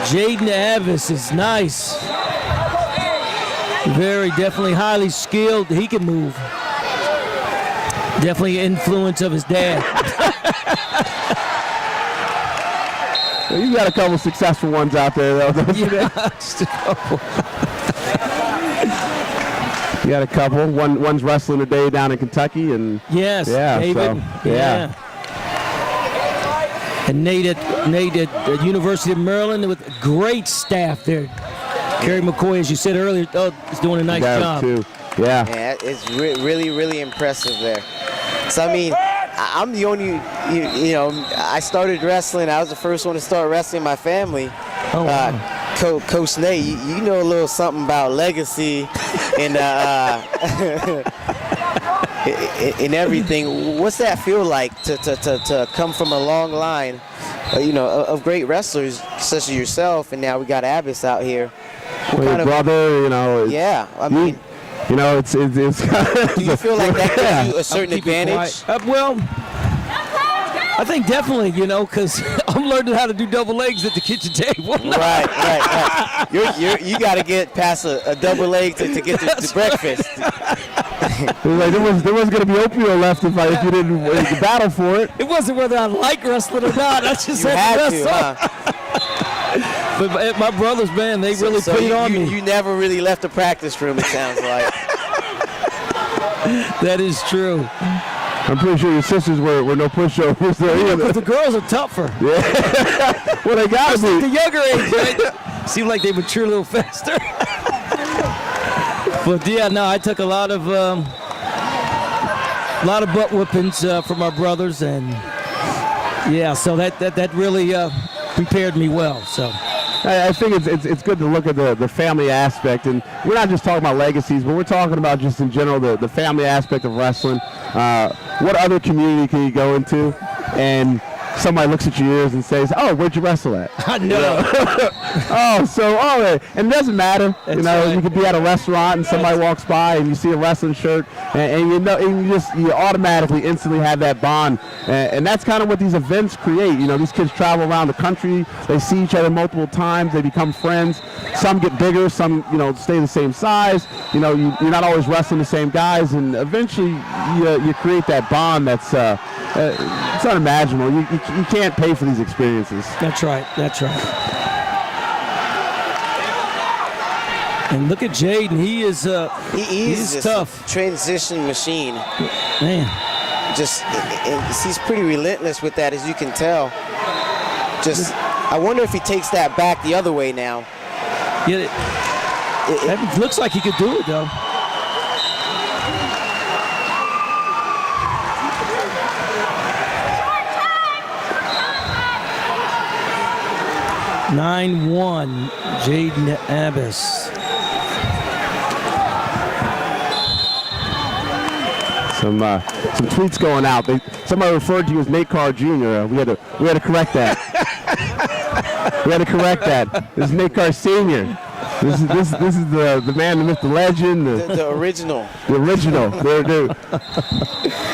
Jaden Avis is nice. Definitely highly skilled. He can move. Definitely influence of his dad. Well, you got a couple successful ones out there, though, don't you? Just a couple. You got a couple. One's wrestling today down in Kentucky, and yes, David. So, yeah. And Nate at the University of Maryland with a great staff there. Kerry McCoy, as you said earlier, is doing a nice job. Too. Yeah. Yeah, it's really, really impressive there. So, I mean, I'm the only, I started wrestling. I was the first one to start wrestling in my family. Oh, wow. Coach Nate, you know a little something about legacy and and everything. What's that feel like to come from a long line, of great wrestlers such as yourself, and now we got Abbas out here. Well, your brother, Yeah, I mean. It's Do you feel like that gives you a certain advantage? Well, I think definitely, because I'm learning how to do double legs at the kitchen table. Right. You got to get past a double leg to get to breakfast. Like there was going to be oatmeal left if you didn't battle for it. It wasn't whether I like wrestling or not. I just had to, huh? But my brothers, man, they really put it on me. You never really left the practice room, it sounds like. That is true. I'm pretty sure your sisters were no pushovers there either. But the girls are tougher. Yeah. Well, they got to be. The younger age, right? Seem like they mature a little faster. But yeah, no, I took a lot of butt whoopings from our brothers, and yeah, so that really prepared me well. So. I think it's good to look at the family aspect, and we're not just talking about legacies, but we're talking about just in general the family aspect of wrestling. What other community can you go into, and somebody looks at your ears and says, "Oh, where'd you wrestle at?" I know. And it doesn't matter. That's right. You could be at a restaurant and somebody walks by and you see a wrestling shirt, and you automatically instantly have that bond, and that's kind of what these events create. These kids travel around the country, they see each other multiple times, they become friends. Some get bigger, some stay the same size. You're not always wrestling the same guys, and eventually you create that bond that's it's unimaginable. You can't pay for these experiences. That's right. And look at Jaden. He is he's tough. Transition machine. Man. He's pretty relentless with that, as you can tell. I wonder if he takes that back the other way now. Yeah. It looks like he could do it, though. (9-1), Jaden Abbas. Some tweets going out. Somebody referred to you as Nate Carr Jr. We had to correct that. This is Nate Carr Sr. This is the man, the myth, the legend, the original. The original. They're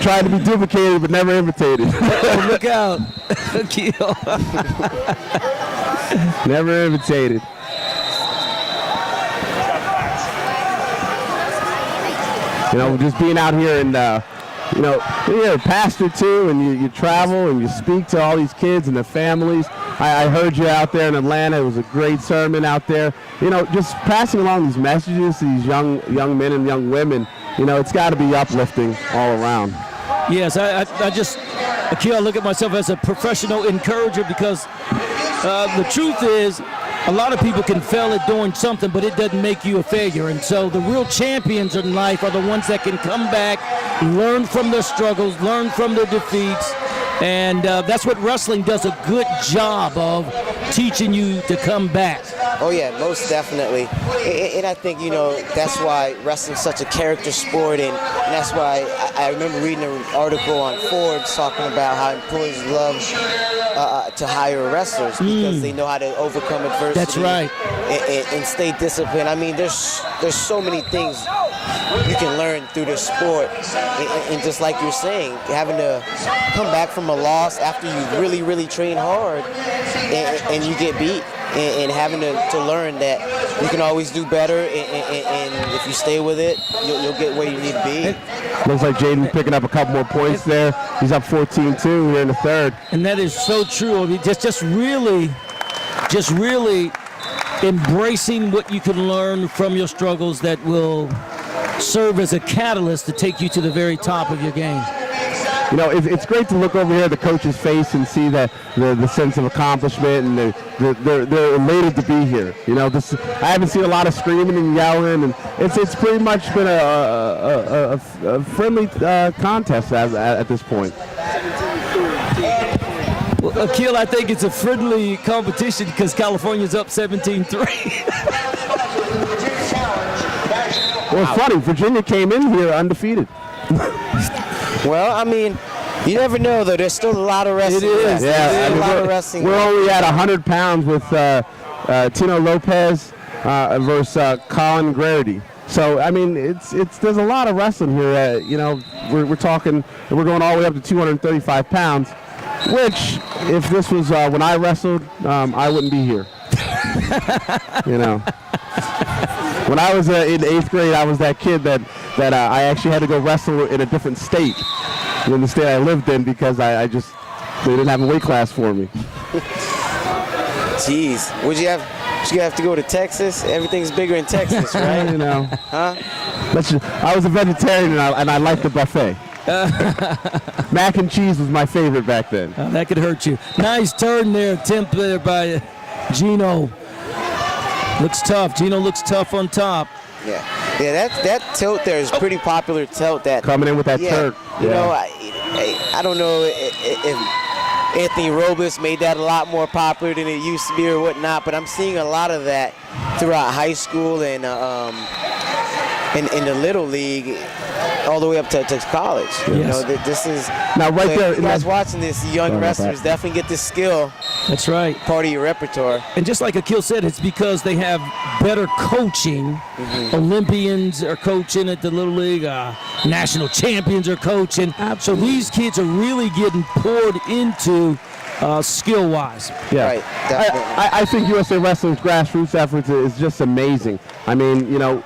trying to be duplicated but never imitated. Oh, look out! Never imitated. Just being out here and you're a pastor too, and you travel and you speak to all these kids and their families. I heard you out there in Atlanta. It was a great sermon out there. Just passing along these messages to these young men and young women. It's got to be uplifting all around. Yes, Akil, I look at myself as a professional encourager because the truth is, a lot of people can fail at doing something, but it doesn't make you a failure. And so the real champions in life are the ones that can come back, learn from their struggles, learn from their defeats. And that's what wrestling does a good job of, teaching you to come back. Oh, yeah, most definitely. And I think, that's why wrestling's such a character sport. And that's why I remember reading an article on Forbes talking about how employees love to hire wrestlers because they know how to overcome adversity. That's right. And stay disciplined. I mean, there's so many things you can learn through the sport. And just like you're saying, having to come back from a loss after you really, really train hard and you get beat. and having to learn that you can always do better, and if you stay with it, you'll get where you need to be. Looks like Jaden picking up a couple more points there. He's up 14-2 here in the third. And that is so true. I mean, just really embracing what you can learn from your struggles that will serve as a catalyst to take you to the very top of your game. You know, it's great to look over here at the coach's face and see the sense of accomplishment, and they're elated to be here. You know, I haven't seen a lot of screaming and yelling, and it's pretty much been a friendly contest at this point. Well, Akil, I think it's a friendly competition because California's up 17-3. Well, it's funny. Virginia came in here undefeated. Well, I mean, you never know, though. There's still a lot of wrestling. It is. Yeah, a lot of wrestling. We're only at 100 pounds with Tino Lopez versus Colin Geraghty. So, I mean, there's a lot of wrestling here. You know, we're talking, we're going all the way up to 235 pounds, which, if this was when I wrestled, I wouldn't be here. You know. When I was in 8th grade, I was that kid that I actually had to go wrestle in a different state than the state I lived in because they didn't have a weight class for me. Jeez, would you have to go to Texas? Everything's bigger in Texas, right? You know. Huh? I was a vegetarian and I liked the buffet. Mac and cheese was my favorite back then. That could hurt you. Nice turn there, attempt there by Gino. Looks tough. Gino looks tough on top. Yeah. That tilt there is pretty popular tilt. That coming in with that tilt. You know, I don't know if Anthony Robles made that a lot more popular than it used to be or whatnot, but I'm seeing a lot of that throughout high school and in the little league, all the way up to college. Yes. You know, this is now right so there. You guys watching this, young wrestlers definitely get this skill. That's right. Part of your repertoire. And just like Akil said, it's because they have better coaching. Mm-hmm. Olympians are coaching at the Little League. National champions are coaching. Absolutely. So these kids are really getting poured into skill-wise. Yeah. Right. I think USA Wrestling's grassroots efforts is just amazing. I mean, you know,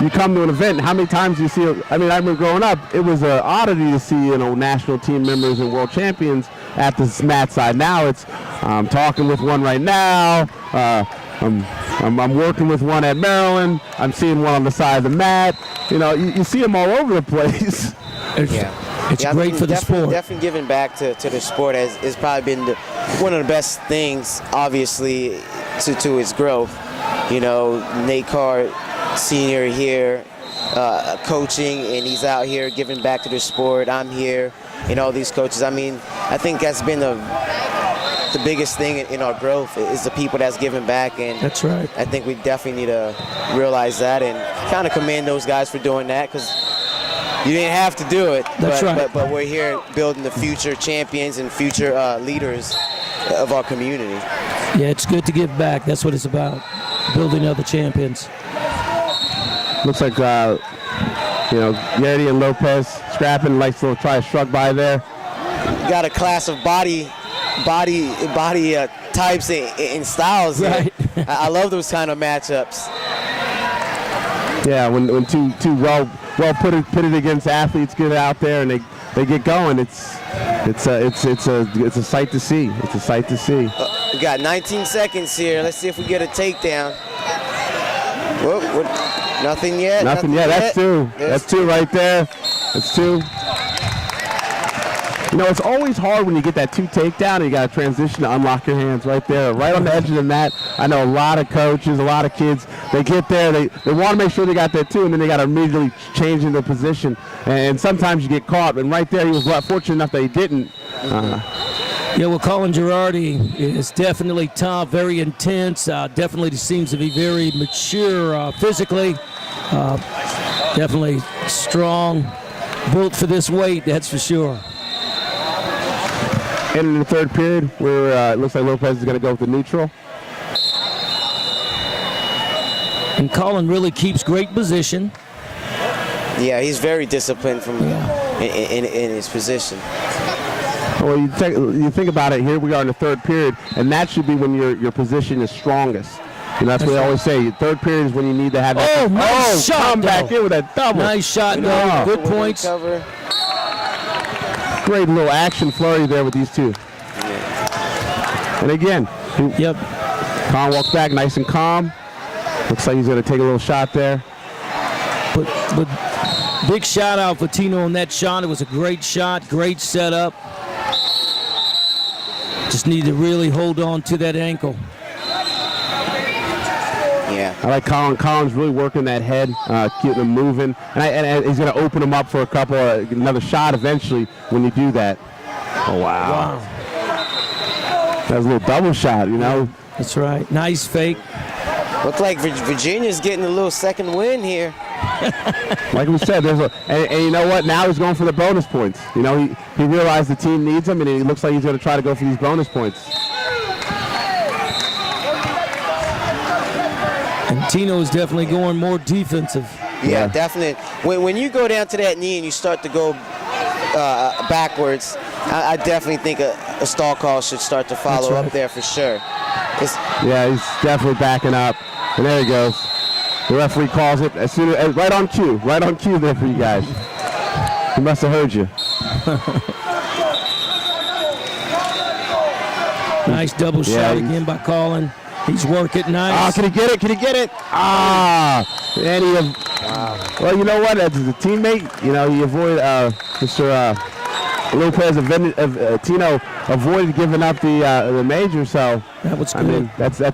you come to an event, and how many times do you see? I remember growing up, it was an oddity to see, you know, national team members and world champions at the mat side. Now it's, I'm talking with one right now. I'm working with one at Maryland. I'm seeing one on the side of the mat. You know, you see them all over the place. It's great for the sport. Definitely giving back to the sport has probably been one of the best things, obviously, to its growth. You know, Nate Carr, senior here, coaching, and he's out here giving back to the sport. I'm here, and all these coaches. I mean, I think that's been the biggest thing in our growth is the people that's giving back, and that's right. I think we definitely need to realize that and kind of commend those guys for doing that, because you didn't have to do it. That's right. But we're here building the future champions and future leaders of our community. Yeah, it's good to give back. That's what it's about, building other champions. Looks like, you know, Geraghty and Lopez scrapping, likes to try a shrug by there. Got a class of body types and styles. Right. I love those kind of matchups. Yeah, when two well pitted against athletes get out there and they get going, it's a sight to see. It's a sight to see. We got 19 seconds here. Let's see if we get a takedown. Whoop. Nothing yet. Nothing yet. That's two. That's two right there. That's two. You know, it's always hard when you get that two takedown and you got to transition to unlock your hands right there, right on the edge of the mat. I know a lot of coaches, a lot of kids, they get there, they want to make sure they got that two, and then they got to immediately change into position. And sometimes you get caught, and right there he was fortunate enough that he didn't. Yeah, well, Colin Geraghty is definitely tough, very intense, definitely seems to be very mature physically, definitely strong, built for this weight, that's for sure. And in the third period, where it looks like Lopez is going to go with the neutral. And Colin really keeps great position. Yeah, he's very disciplined in his position. Well, you think about it. Here we are in the third period, and that should be when your position is strongest. And that's what they always say. Third period is when you need to have that. Oh, nice shot, come back in with that double. Nice shot, though. Good points. Great little action flurry there with these two. And again, Yep. Colin walks back nice and calm. Looks like he's going to take a little shot there. But big shout out for Tino on that shot. It was a great shot, great setup. Just need to really hold on to that ankle. Yeah. I like Colin. Colin's really working that head, keeping him moving. And he's going to open him up for another shot eventually when you do that. Oh, wow. That was a little double shot, you know. That's right. Nice fake. Look like Virginia's getting a little second win here. Like we said, and you know what? Now he's going for the bonus points. You know, he realized the team needs him, and he looks like he's going to try to go for these bonus points. And Tino is definitely going more defensive. Yeah, definitely. When you go down to that knee and you start to go backwards, I definitely think a stall call should start to follow up there for sure. Yeah, he's definitely backing up. And there he goes. The referee calls it as soon as right on cue there for you guys. He must have heard you. Nice double shot again by Colin. He's working nice. Ah, can he get it? Can he get it? Ah, and well, you know what? As a teammate, you know, he avoided Mr. Lopez Tino avoided giving up the major. So that was good. I mean, that's